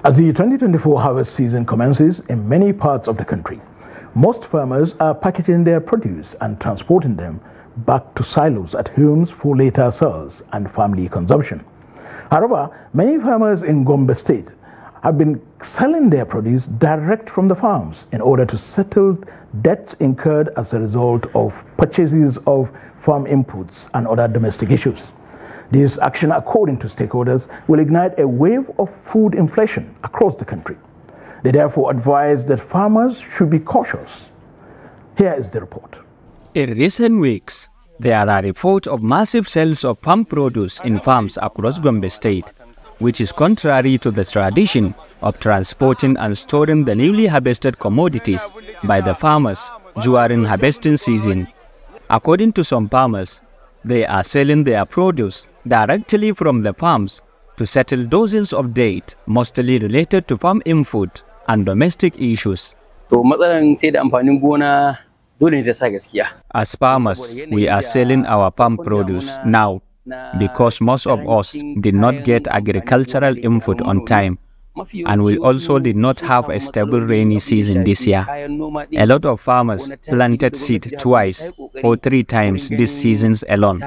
As the 2024 harvest season commences in many parts of the country, most farmers are packaging their produce and transporting them back to silos at homes for later sales and family consumption. However, many farmers in Gombe State have been selling their produce direct from the farms in order to settle debts incurred as a result of purchases of farm inputs and other domestic issues. This action, according to stakeholders, will ignite a wave of food inflation across the country. They therefore advise that farmers should be cautious. Here is the report. In recent weeks, there are reports of massive sales of farm produce in farms across Gombe State, which is contrary to the tradition of transporting and storing the newly harvested commodities by the farmers during harvesting season. According to some farmers, they are selling their produce directly from the farms to settle dozens of debt, mostly related to farm input and domestic issues. As farmers, we are selling our farm produce now because most of us did not get agricultural input on time, and we also did not have a stable rainy season this year. A lot of farmers planted seed twice or 3 times this season alone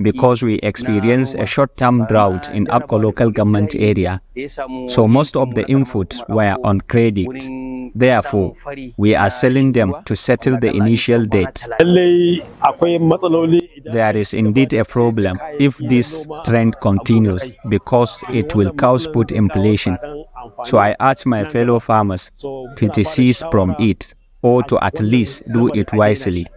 because we experienced a short-term drought in our local government area. So most of the inputs were on credit. Therefore, we are selling them to settle the initial debt. There is indeed a problem if this trend continues because it will cause food inflation. So I urge my fellow farmers to desist from it or to at least do it wisely.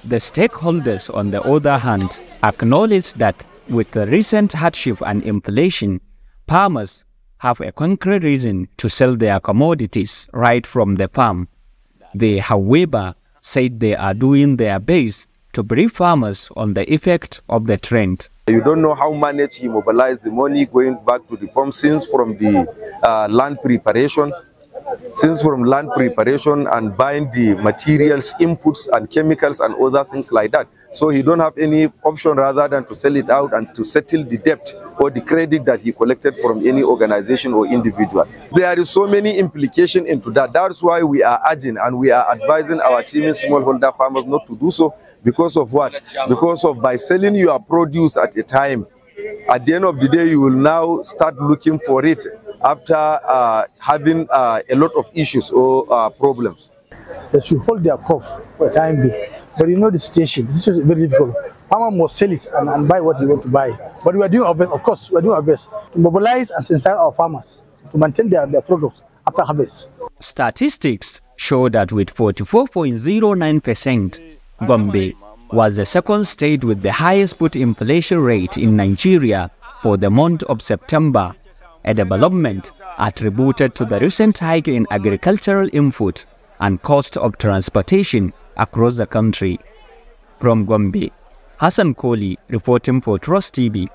The stakeholders, on the other hand, acknowledge that with the recent hardship and inflation, farmers have a concrete reason to sell their commodities right from the farm. They, however, said they are doing their best to brief farmers on the effect of the trend. You don't know how much he mobilized the money going back to the farm since from the land preparation and buying the materials, inputs and chemicals and other things like that. So he don't have any option rather than to sell it out and to settle the debt or the credit that he collected from any organization or individual. There is so many implications into that. That's why we are urging and we are advising our team smallholder farmers not to do so. Because of what? Because of by selling your produce at a time, at the end of the day, you will now start looking for it after having a lot of issues or problems. They should hold their cough for a time being. But you know the situation. This is very difficult. Farmer must sell it and buy what they want to buy. But we are doing our best, of course, we are doing our best to mobilize and sensitize our farmers to maintain their products after harvest. Statistics show that with 44.09%, Gombe was the second state with the highest food inflation rate in Nigeria for the month of September, a development attributed to the recent hike in agricultural input and cost of transportation across the country. From Gombe, Hassan Koli reporting for Trust TV.